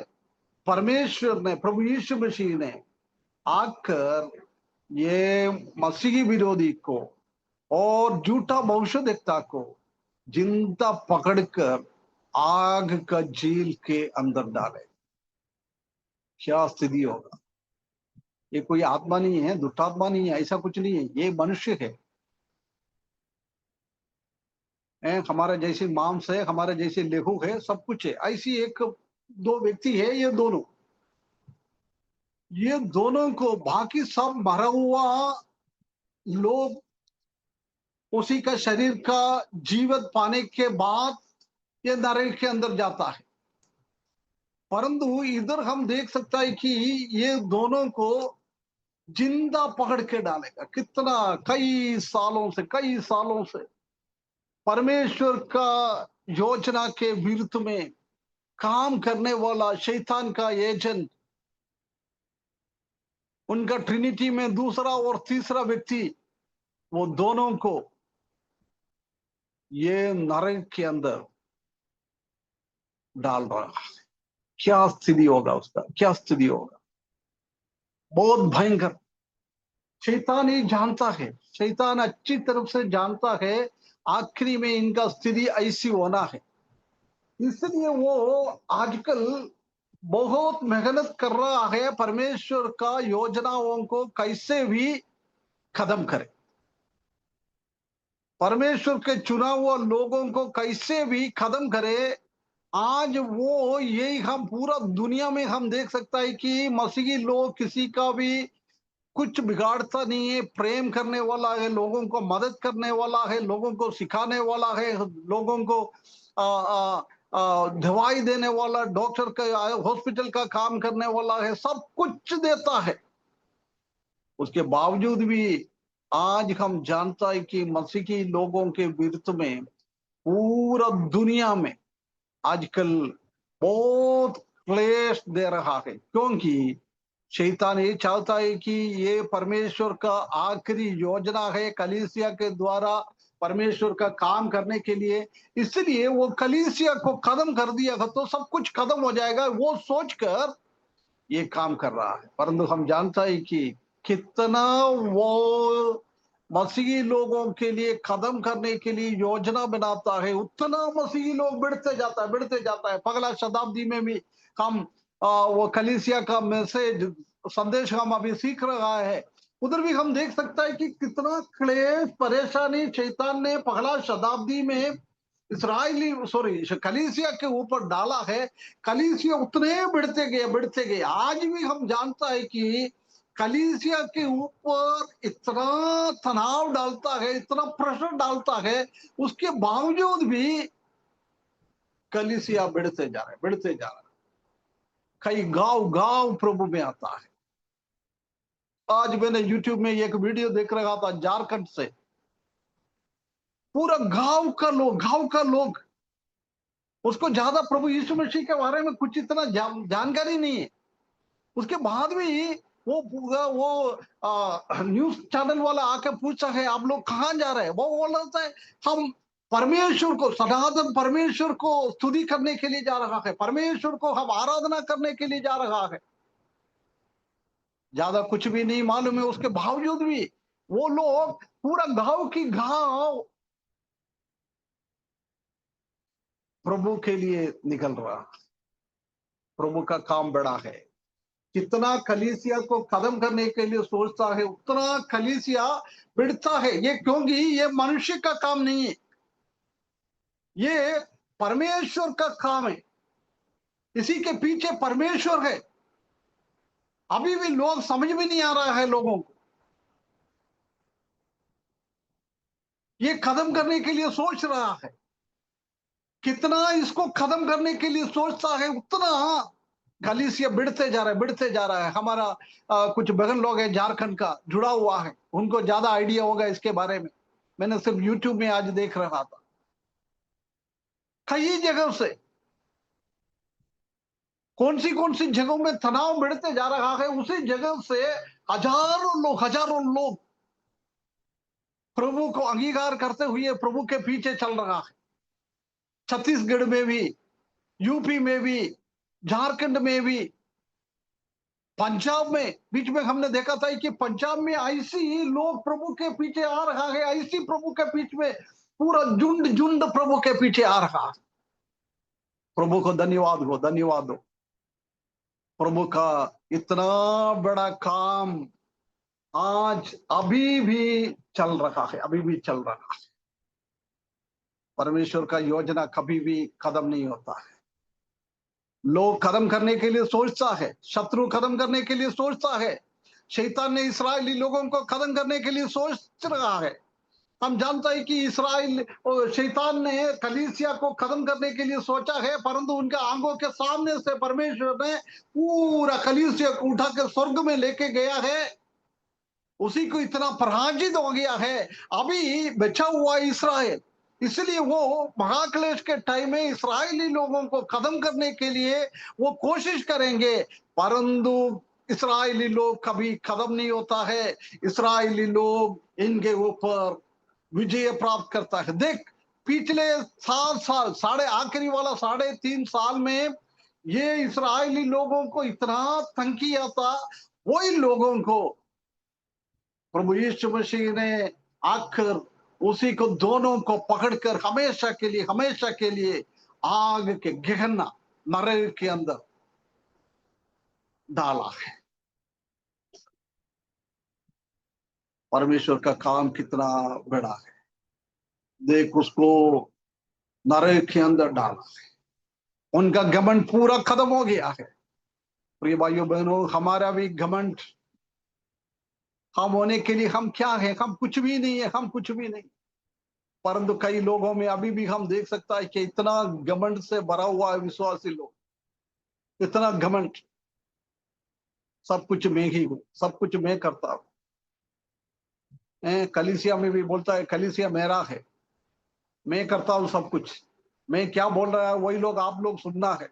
[SPEAKER 1] परमेश्वर ने, प्रभु यीशु मसीह ने आकर ये मसीही विरोधी को और झूठा भविष्यद्वक्ता को जिंदा पकड़कर आग का झील के अंदर डाले। क्या स्थिति होगा? ये कोई आत्मा नहीं है, दुष्टात्मा नहीं है, ऐसा कुछ नहीं है, ये मनुष्य है। हमारे जैसी मांस है, हमारे जैसे लेहू है, सब कुछ है। ऐसी एक दो व्यक्ति है, ये दोनों को बाकी सब मरा हुआ लोग उसी का शरीर का जीवित पाने के बाद ये नरक के अंदर जाता है। परंतु इधर हम देख सकता है कि ये दोनों को जिंदा पकड़ के डालेगा। कितना कई सालों से परमेश्वर का योजना के विरुद्ध में काम करने वाला शैतान का एजेंट, उनका ट्रिनिटी में दूसरा और तीसरा व्यक्ति, वो दोनों को ये नरक के अंदर डाल रहा है। क्या स्थिति होगा उसका? क्या स्थिति होगा? बहुत भयंकर। शैतान ही जानता है, शैतान अच्छी तरफ से जानता है आखिरी में इनका स्थिति ऐसी होना है। इसलिए वो आजकल बहुत मेहनत कर रहा है परमेश्वर का योजनाओं को कैसे भी खत्म करे, परमेश्वर के चुना हुआ लोगों को कैसे भी खत्म करे। आज वो यही हम पूरा दुनिया में हम देख सकता है कि मसीही लोग किसी का भी कुछ बिगाड़ता नहीं है, प्रेम करने वाला है, लोगों को मदद करने वाला है, लोगों को सिखाने वाला है, लोगों को दवाई देने वाला, डॉक्टर का हॉस्पिटल का काम करने वाला है, सब कुछ देता है। उसके बावजूद भी आज हम जानता है कि मसीही लोगों के विरुद्ध में पूरा दुनिया में आजकल बहुत क्लेश दे रहा है, क्योंकि शैतान ये चाहता है कि ये परमेश्वर का आखिरी योजना है, कलीसिया के द्वारा परमेश्वर का काम करने के लिए, इसलिए वो कलीसिया को खत्म कर दिया तो सब कुछ खत्म हो जाएगा, वो सोचकर ये काम कर रहा है। परंतु हम जानता है कि कितना वो मसीही लोगों के लिए खत्म करने के लिए योजना बनाता है, उतना मसीही लोग बढ़ते जाता है। पगला शताब्दी में भी हम वो कलीसिया का मैसेज संदेश हम अभी सीख रहा है, उधर भी हम देख सकता है कि कितना क्लेश परेशानी शैतान ने पगला शताब्दी में इसराइली कलीसिया के ऊपर डाला है। कलीसिया उतने बढ़ते गए। आज भी हम जानता है कि कलीसिया के ऊपर इतना तनाव डालता है, इतना प्रेशर डालता है, उसके बावजूद भी कलीसिया बढ़ते जा रहा है। कई गांव गांव प्रभु में आता है। आज मैंने यूट्यूब में एक वीडियो देख रहा था, झारखंड से पूरा गांव का लोग, उसको ज्यादा प्रभु यीशु मसीह के बारे में कुछ इतना जानकारी नहीं है। उसके बाद भी वो पूरा वो न्यूज चैनल वाला आके पूछा है आप लोग कहाँ जा रहे हैं, वो बोल रहा है हम परमेश्वर को, सनातन परमेश्वर को स्तुति करने के लिए जा रहा है, परमेश्वर को हम आराधना करने के लिए जा रहा है। ज्यादा कुछ भी नहीं मालूम है, उसके बावजूद भी वो लोग पूरा गांव की गांव प्रभु के लिए निकल रहा। प्रभु का काम बड़ा है। कितना कलीसिया को खत्म करने के लिए सोचता है, उतना कलीसिया बढ़ता है। ये क्योंकि ये मनुष्य का काम नहीं है, ये परमेश्वर का काम है। इसी के पीछे परमेश्वर है। अभी भी लोग समझ में नहीं आ रहा है लोगों को। ये खत्म करने के लिए सोच रहा है। कितना इसको खत्म करने के लिए सोचता है, उतना कलीसिया बढ़ते जा रहा है। हमारा कुछ बहन लोग हैं झारखंड का जुड़ा हुआ है, उनको ज्यादा आइडिया होगा इसके बारे में। मैंने सिर्फ यूट्यूब में आज देख रहा था, कई जगह से कौन सी जगहों में तनाव बढ़ते जा रहा है, उसी जगह से हजारों लोग प्रभु को अंगीकार करते हुए प्रभु के पीछे चल रहा है। छत्तीसगढ़ में भी, यूपी में भी, झारखंड में भी, पंजाब में बीच में हमने देखा था कि पंजाब में ऐसी ही लोग प्रभु के पीछे आ रहा है, ऐसी प्रभु के पीछे में पूरा झुंड झुंड प्रभु के पीछे आ रहा है। प्रभु को धन्यवाद हो। प्रभु का इतना बड़ा काम आज अभी भी चल रहा है, अभी भी चल रहा है। परमेश्वर का योजना कभी भी खत्म नहीं होता है। लोग खत्म करने के लिए सोचता है, शत्रु खत्म करने के लिए सोचता है, शैतान ने इस्राएली लोगों को खत्म करने के लिए सोच रहा है। हम जानते हैं कि इस्राएल और शैतान ने कलीसिया को खत्म करने के लिए सोचा है, परंतु उनके आंखों के सामने से परमेश्वर ने पूरा कलीसिया को उठा कर स्वर्ग में लेके गया है। उसी को इतना पराजित हो गया है, अभी बचा हुआ इस्राएल। इसलिए वो महाक्लेश के टाइम में इस्राएली लोगों को खत्म करने के लिए वो कोशिश करेंगे, परंतु इस्राएली लोग कभी खत्म नहीं होता है। इस्राएली लोग इनके ऊपर विजय प्राप्त करता है। देख, पिछले 7 साल, साढ़े आखिरी वाला 3.5 साल में ये इस्राएली लोगों को इतना तंग किया था, वही लोगों को प्रभु यीशु मसीह ने आखिर उसी को, दोनों को पकड़कर हमेशा के लिए आग के गहन नरक के अंदर डाला है। परमेश्वर का काम कितना बड़ा है। देख, उसको नरक के अंदर डाला है। उनका घमंड पूरा खत्म हो गया है। प्रिय भाइयों बहनों, हमारा भी घमंड, हम होने के लिए हम क्या है? हम कुछ भी नहीं है, हम कुछ भी नहीं। परंतु कई लोगों में अभी भी हम देख सकता है कि इतना घमंड से भरा हुआ है विश्वासी लोग, इतना घमंड, सब कुछ मैं ही हूं, सब कुछ मैं करता हूं। कलीसिया में भी बोलता है कलीसिया मेरा है, मैं करता हूं सब कुछ, मैं क्या बोल रहा है वही लोग आप लोग सुनना है,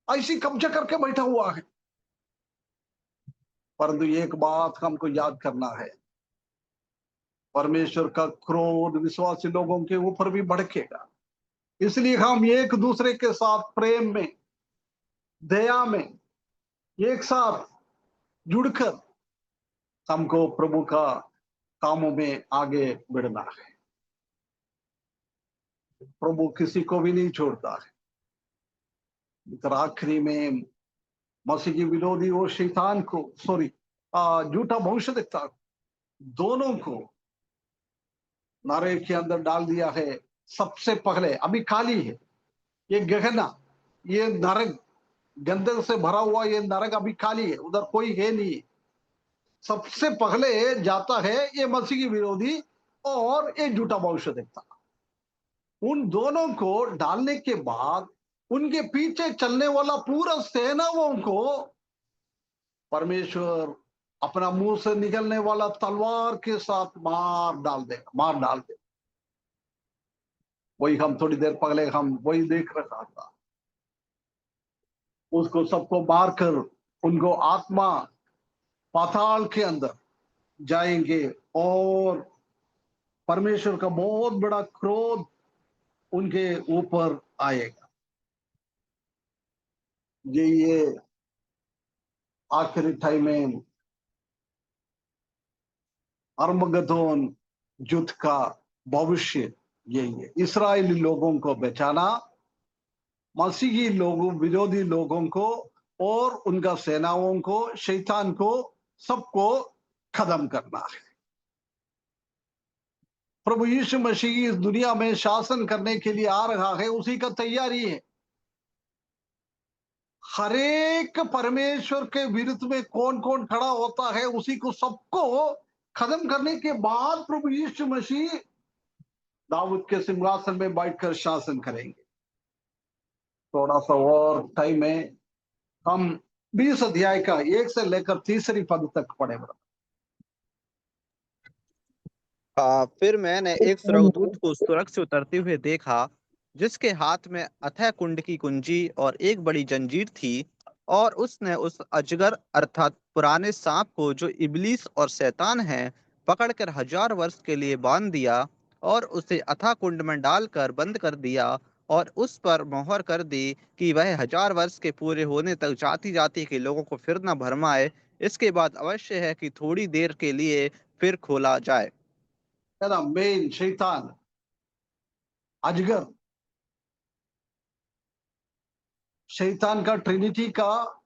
[SPEAKER 1] ऐसी कब्जा करके बैठा हुआ है। परंतु एक बात हमको याद करना है, परमेश्वर का क्रोध विश्वासी लोगों के ऊपर भी भड़केगा। इसलिए हम एक दूसरे के साथ प्रेम में, दया में एक साथ जुड़कर हमको प्रभु का कामों में आगे बढ़ना है। प्रभु किसी को भी नहीं छोड़ता है। इधर आखिरी में मसीह की विरोधी और शैतान को, सॉरी, झूठा भविष्यद्वक्ता, दोनों को नरक के अंदर डाल दिया है। सबसे पहले अभी खाली है ये गहना, ये नरक, गंदे से भरा हुआ ये नरक अभी खाली है, उधर कोई है नहीं। सबसे पहले जाता है ये मसीह की विरोधी और ये झूठा भविष्यद्वक्ता। उन दोनों को डालने के बाद उनके पीछे चलने वाला पूरा सेनाओं को परमेश्वर अपना मुंह से निकलने वाला तलवार के साथ मार डाल दे। वही हम थोड़ी देर पहले हम वही देख रहा था। उसको सबको मारकर उनको आत्मा पाताल के अंदर जाएंगे और परमेश्वर का बहुत बड़ा क्रोध उनके ऊपर आएगा। ये आखिरी टाइम में अर्मगदोन युद्ध का भविष्य यही है। इस्राएली लोगों को बचाना, मसीही लोगों, विरोधी लोगों को और उनका सेनाओं को, शैतान को, सबको खत्म करना है। प्रभु यीशु मसीह इस दुनिया में शासन करने के लिए आ रहा है, उसी का तैयारी है। हर एक परमेश्वर के विरुद्ध में कौन कौन खड़ा होता है, उसी को सबको खत्म करने के बाद प्रभु यीशु मसीह दाऊद के सिंहासन में बैठकर शासन करेंगे। थोड़ा सा और टाइम है, हम 20 अध्याय का 1 से लेकर 3 पद तक पढ़े।
[SPEAKER 2] फिर मैंने एक स्वर्गदूत को स्वर्ग से उतरते हुए देखा, जिसके हाथ में अथः कुंड की कुंजी और एक बड़ी जंजीर थी। और उसने उस अजगर अर्थात पुराने सांप को, जो इबलीस और शैतान है, पकड़कर 1000 वर्ष के लिए बांध दिया और उसे अथाह कुंड में डालकर बंद कर दिया और उस पर मोहर कर दी कि वह 1000 वर्ष के पूरे होने तक जाति जाति के लोगों को फिर न भरमाए। इसके बाद अवश्य है कि थोड़ी देर के लिए फिर खोला जाए।
[SPEAKER 1] है ना, मेन शैतान, अजगर, शैतान का ट्रिनिटी का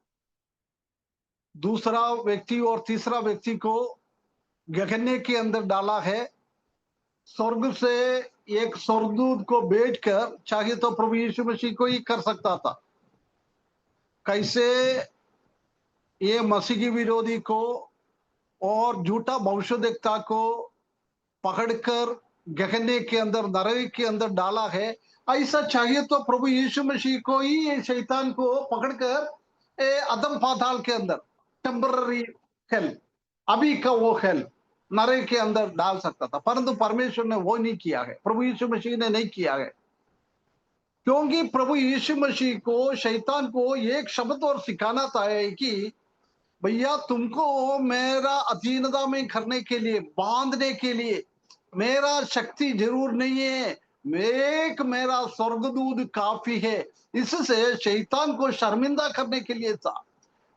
[SPEAKER 1] दूसरा व्यक्ति और तीसरा व्यक्ति को गगने के अंदर डाला है। स्वर्ग से एक स्वर्गदूत को भेजकर, चाहे तो प्रभु यीशु मसीह को ही कर सकता था, कैसे ये मसीह की विरोधी को और झूठा भविष्यद्वक्ता को पकड़कर गहने के अंदर, नरक के अंदर डाला है। ऐसा चाहिए तो प्रभु यीशु मसीह को ही ये शैतान को पकड़कर अदम पाताल के अंदर, टेम्पररी हेल, अभी का वो हेल, नरक के अंदर डाल सकता था, परंतु परमेश्वर ने वो नहीं किया है, प्रभु यीशु मसीह ने नहीं किया है। क्योंकि प्रभु यीशु मसीह को, शैतान को एक शब्द और सिखाना था कि भैया तुमको मेरा अधीनता में करने के लिए, बांधने के लिए मेरा शक्ति जरूर नहीं है, एक मेरा स्वर्गदूत काफी है। इससे शैतान को शर्मिंदा करने के लिए था,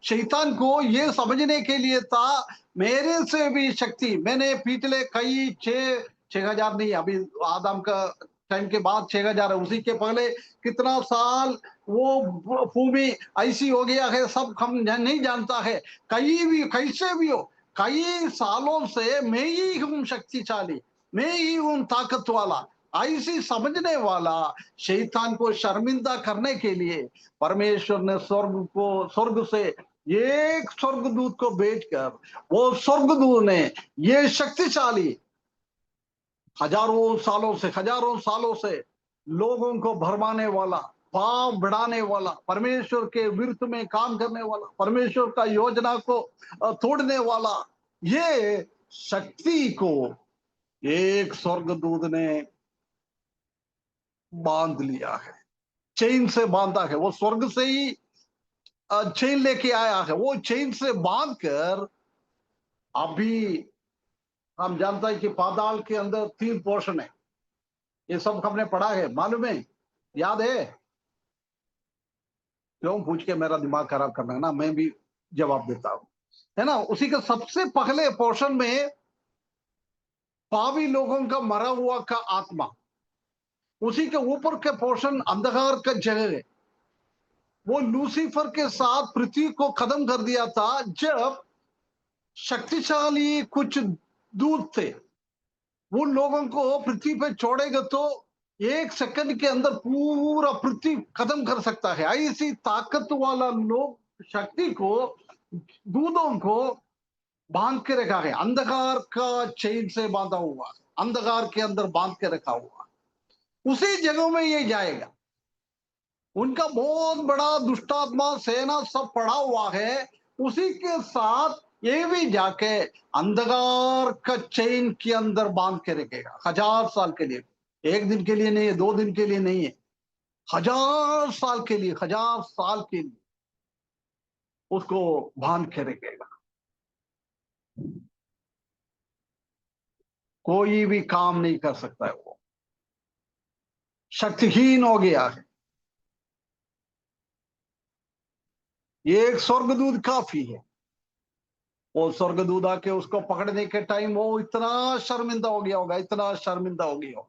[SPEAKER 1] शैतान को ये समझने के लिए था मेरे से भी शक्ति। मैंने पिछले कई 6,000 नहीं, अभी आदम का टाइम के बाद 6,000 है, उसी के पहले कितना साल वो भूमि ऐसी हो गया है, सब हम नहीं जानता है। कहीं भी कैसे भी हो, कई सालों से मैं ही हूं शक्तिशाली, मैं ही हूं ताकत वाला, ऐसी समझने वाला शैतान को शर्मिंदा करने के लिए परमेश्वर ने स्वर्ग से एक स्वर्गदूत को भेजकर, वो स्वर्गदूत ने ये शक्तिशाली हजारों सालों से लोगों को भरमाने वाला, पाप बढ़ाने वाला, परमेश्वर के विरुद्ध में काम करने वाला, परमेश्वर का योजना को तोड़ने वाला, ये शक्ति को एक स्वर्गदूत ने बांध लिया है, चेन से बांधा है। वो स्वर्ग से ही चेन लेके आया है, वो चेन से बांध कर अभी हम जानते हैं कि पाताल के अंदर 3 पोर्शन है। ये सब हमने पढ़ा है, मालूम है, याद है? क्यों पूछ के मेरा दिमाग खराब करना है ना, मैं भी जवाब देता हूं, है ना। उसी के सबसे पहले पोर्शन में पावी लोगों का मरा हुआ का आत्मा, उसी के ऊपर के पोर्शन अंधकार का जगह है। वो लूसीफर के साथ पृथ्वी को खत्म कर दिया था जब शक्तिशाली कुछ दूत थे, वो लोगों को पृथ्वी पे छोड़ेगा तो 1 सेकंड के अंदर पूरा पृथ्वी खत्म कर सकता है। ऐसी ताकत वाला लोग शक्ति को, दूतों को बांध के रखा है, अंधकार का चेन से बांधा हुआ, अंधकार के अंदर बांध के रखा हुआ। उसी जगह में ये जाएगा। उनका बहुत बड़ा दुष्टात्मा सेना सब पड़ा हुआ है, उसी के साथ ये भी जाके अंधकार का चेन के अंदर बांध के रखेगा 1000 साल के लिए। 1 दिन के लिए नहीं है, 2 दिन के लिए नहीं है, 1000 साल के लिए, 1000 साल के लिए उसको बांध के रखेगा। कोई भी काम नहीं कर सकता है, वो शक्तिहीन हो गया है। ये एक स्वर्गदूत काफी है। वो स्वर्गदूत आके उसको पकड़ने के टाइम वो इतना शर्मिंदा हो गया होगा, इतना शर्मिंदा हो गया होगा।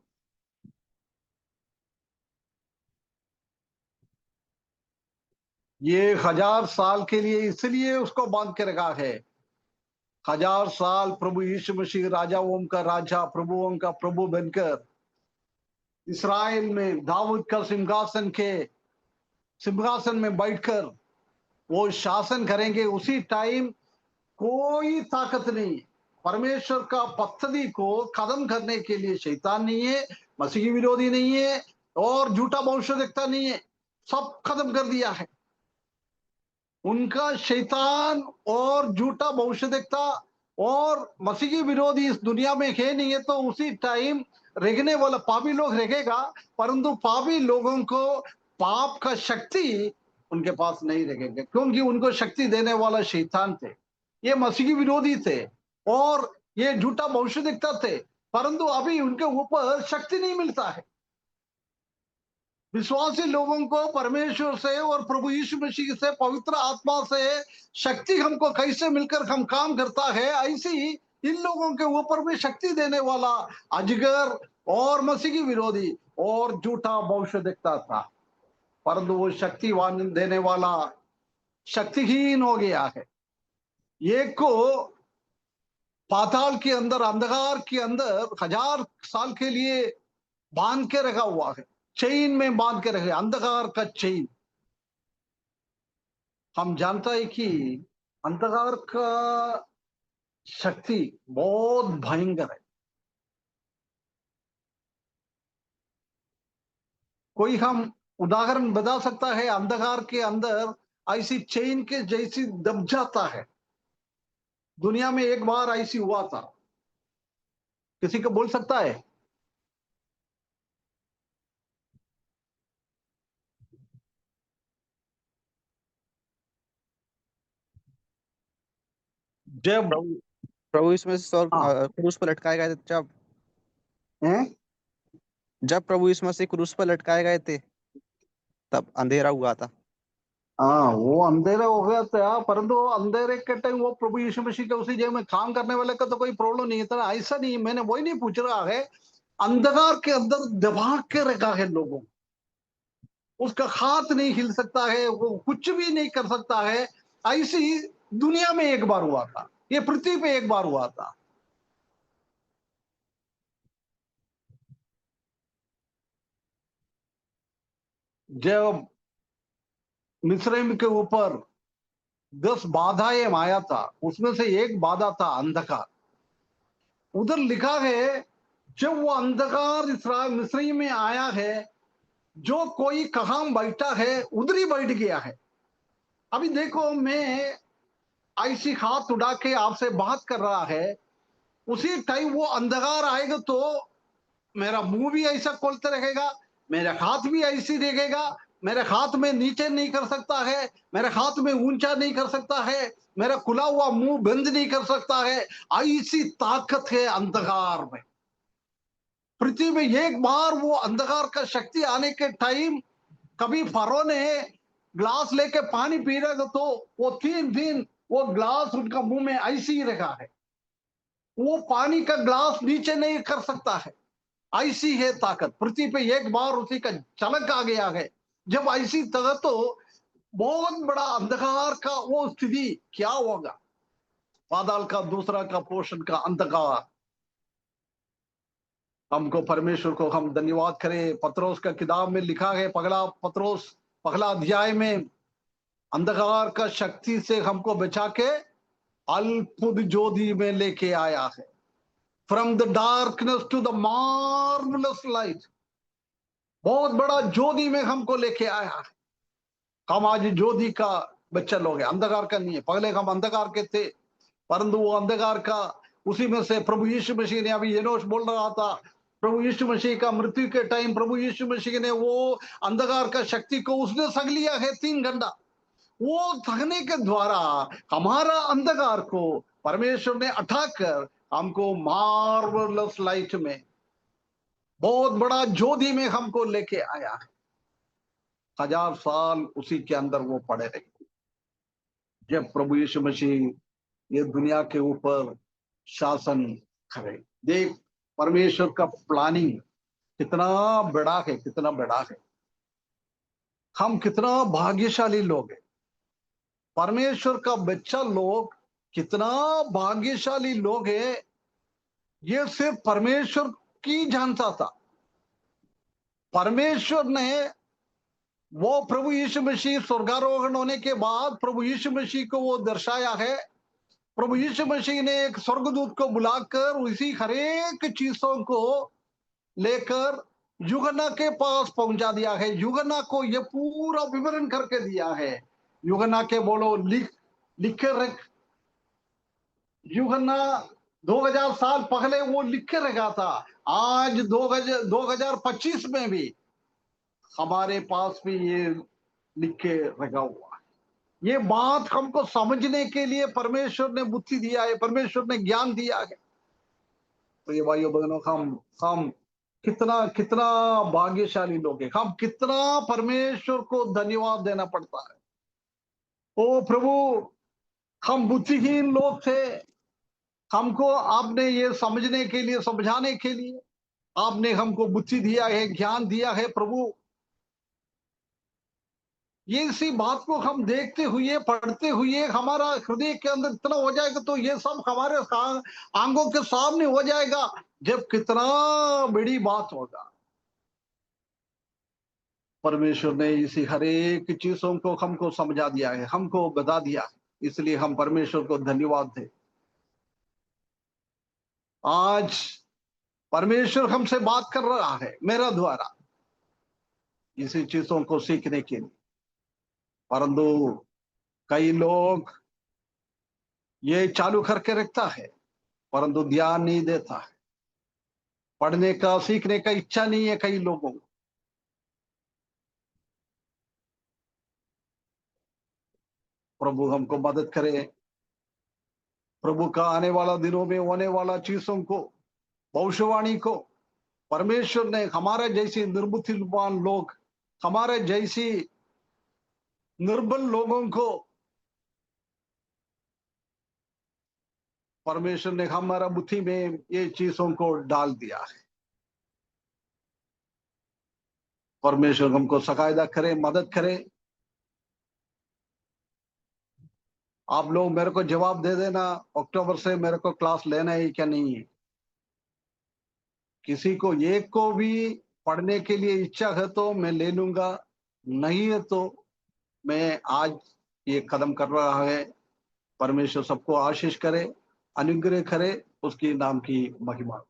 [SPEAKER 1] ये 1000 साल के लिए इसलिए उसको बांध के रखा है। 1000 साल प्रभु यीशु मसीह राजाओं का राजा, प्रभुओं का प्रभु बनकर इस्राएल में दाऊद का सिंहासन में बैठकर वो शासन करेंगे। उसी टाइम कोई ताकत नहीं है। परमेश्वर का पद्धति को खत्म करने के लिए शैतान नहीं है, मसीही विरोधी नहीं है, और झूठा भविष्यवक्ता नहीं है, सब खत्म कर दिया है। उनका शैतान और झूठा भविष्यवक्ता और मसीही विरोधी इस दुनिया में है नहीं है, तो उसी टाइम रेगने वाला पापी लोग रहेगा, परंतु पापी लोगों को पाप का शक्ति उनके पास नहीं रहेगा, क्योंकि उनको शक्ति देने वाला शैतान थे, ये मसीही विरोधी थे और ये झूठा भविष्यवक्ता थे, परंतु अभी उनके ऊपर शक्ति नहीं मिलता है। विश्वासी लोगों को परमेश्वर से और प्रभु यीशु मसीह से, पवित्र आत्मा से शक्ति हमको कैसे मिलकर हम काम करता है, ऐसी इन लोगों के ऊपर भी शक्ति देने वाला अजगर और मसीही विरोधी और झूठा भविष्यवक्ता था, परंतु वो शक्तिवान देने वाला शक्तिहीन हो गया है। एक को पाताल के अंदर, अंधकार के अंदर 1000 साल के लिए बांध के रखा हुआ है, चेन में बांध के रखे, अंधकार का चेन। हम जानता है कि अंधकार का शक्ति बहुत भयंकर है। कोई हम उदाहरण बता सकता है अंधकार के अंदर ऐसी चेन के जैसी दब जाता है? दुनिया में एक बार ऐसी हुआ था, किसी को बोल सकता है? जब
[SPEAKER 2] प्रभु प्रभु इसमें से स्वर्ग
[SPEAKER 1] हाँ
[SPEAKER 2] क्रूस पर लटकाए गए थे, जब
[SPEAKER 1] हैं?
[SPEAKER 2] जब प्रभु यीशु मसीह क्रूस पर लटकाए गए थे तब अंधेरा हुआ था।
[SPEAKER 1] हाँ, वो अंधेरे हो गया था, परंतु अंधेरे के टाइम वो प्रभु यीशु मसीह के उसी जगह में काम करने वाले का तो कोई प्रॉब्लम नहीं था, ऐसा नहीं। मैंने वही नहीं पूछ रहा है, अंधकार के अंदर दबा के रखा है लोगों को, उसका हाथ नहीं हिल सकता है, वो कुछ भी नहीं कर सकता है। ऐसी दुनिया में एक बार हुआ था, ये पृथ्वी पे एक बार हुआ था। जब मिस्रैम के ऊपर 10 बाधाएं आया था, उसमें से एक बाधा था अंधकार। उधर लिखा है जब वो अंधकार इसराइल मिस्र में आया है, जो कोई कहाँ बैठा है उधर ही बैठ गया है। अभी देखो, मैं ऐसी हाथ उड़ा के आपसे बात कर रहा है, उसी टाइम वो अंधकार आएगा तो मेरा मुंह भी ऐसा खोलते रहेगा, मेरा हाथ भी ऐसी रहेगा, मेरे हाथ में नीचे नहीं कर सकता है, मेरे हाथ में ऊंचा नहीं कर सकता है, मेरा खुला हुआ मुंह बंद नहीं कर सकता है। ऐसी ताकत है अंधकार में। पृथ्वी में एक बार वो अंधकार का शक्ति आने के टाइम, कभी फरो ने ग्लास लेके पानी पी रहे थे तो वो 3 दिन वो ग्लास उनका मुंह में ऐसे ही रखा है, वो पानी का ग्लास नीचे नहीं कर सकता है। ऐसी है ताकत पृथ्वी पे, एक बार उसी का झलक आ गया है। जब ऐसी ताकत तो बहुत बड़ा अंधकार का वो स्थिति क्या होगा, पाताल का दूसरा का पोषण का अंधकार। हमको परमेश्वर को हम धन्यवाद करें। पत्रोस का किताब में लिखा है, पगला पत्रोस पगला अध्याय में, अंधकार का शक्ति से हमको बचा के अद्भुत ज्योति में लेके आया है। From the darkness to the marvellous light, बहुत बड़ा ज्योति में हमको लेके आया है। हम आज ज्योति का बच्चा लोग हैं, अंधकार का नहीं है। पहले हम अंधकार के थे, परंतु वो अंधकार का उसी में से प्रभु यीशु मसीह ने, अभी एनोश बोल रहा था, प्रभु यीशु मसीह का मृत्यु के टाइम प्रभु यीशु मसीह ने वो अंधकार का शक्ति को उसने सग लिया है 3 घंटा। वो थकने के द्वारा हमारा अंधकार को परमेश्वर ने हटाकर हमको मार्वलस लाइट में, बहुत बड़ा ज्योति में हमको लेके आया है। 1000 साल उसी के अंदर वो पड़े रहे, जब प्रभु यीशु मसीह ये दुनिया के ऊपर शासन करे। देख परमेश्वर का प्लानिंग कितना बड़ा है, कितना बड़ा है। हम कितना भाग्यशाली लोग हैं, परमेश्वर का बच्चा लोग कितना भाग्यशाली लोग हैं। ये सिर्फ परमेश्वर की जानता था। परमेश्वर ने वो प्रभु यीशु मसीह स्वर्गारोहण होने के बाद प्रभु यीशु मसीह को वो दर्शाया है। प्रभु यीशु मसीह ने एक स्वर्गदूत को बुलाकर उसी हरेक चीजों को लेकर यूहन्ना के पास पहुंचा दिया है। यूहन्ना को ये पूरा विवरण करके दिया है। यूहन्ना के बोलो लिख के रख। यूहन्ना 2000 साल पहले वो लिख के रखा था। आज 2025 में भी हमारे पास भी ये लिख के रखा हुआ है। ये बात हमको समझने के लिए परमेश्वर ने बुद्धि दिया है, परमेश्वर ने ज्ञान दिया है। तो ये भाइयों बहनों, हम कितना कितना भाग्यशाली लोग हैं। हम कितना परमेश्वर को धन्यवाद देना पड़ता है। ओ प्रभु, हम बुद्धिहीन लोग थे, हमको आपने ये समझने के लिए, समझाने के लिए आपने हमको बुद्धि दिया है, ज्ञान दिया है। प्रभु, ये इसी बात को हम देखते हुए, पढ़ते हुए हमारा हृदय के अंदर इतना हो जाएगा तो ये सब हमारे आंखों के सामने हो जाएगा, जब कितना बड़ी बात होगा। परमेश्वर ने इसी हर एक चीजों को हमको समझा दिया है, हमको बता दिया, इसलिए हम परमेश्वर को धन्यवाद दें। आज परमेश्वर हमसे बात कर रहा है मेरा द्वारा इसी चीजों को सीखने के लिए, परंतु कई लोग ये चालू करके रखता है परंतु ध्यान नहीं देता है। पढ़ने का, सीखने का इच्छा नहीं है कई लोगों को। प्रभु हमको मदद करे। प्रभु का आने वाला दिनों में होने वाला चीजों को, भविष्यवाणी को परमेश्वर ने हमारे जैसे निर्बुद्धिमान लोग, हमारे जैसी निर्बल लोगों को परमेश्वर ने हमारा बुद्धि में ये चीजों को डाल दिया है। परमेश्वर हमको सहायता करे, मदद करे। आप लोग मेरे को जवाब दे देना, अक्टूबर से मेरे को क्लास लेना है क्या नहीं है। किसी को एक को भी पढ़ने के लिए इच्छा है तो मैं ले लूंगा, नहीं है तो मैं आज ये कदम कर रहा है। परमेश्वर सबको आशीष करे, अनुग्रह करे, उसकी नाम की महिमा।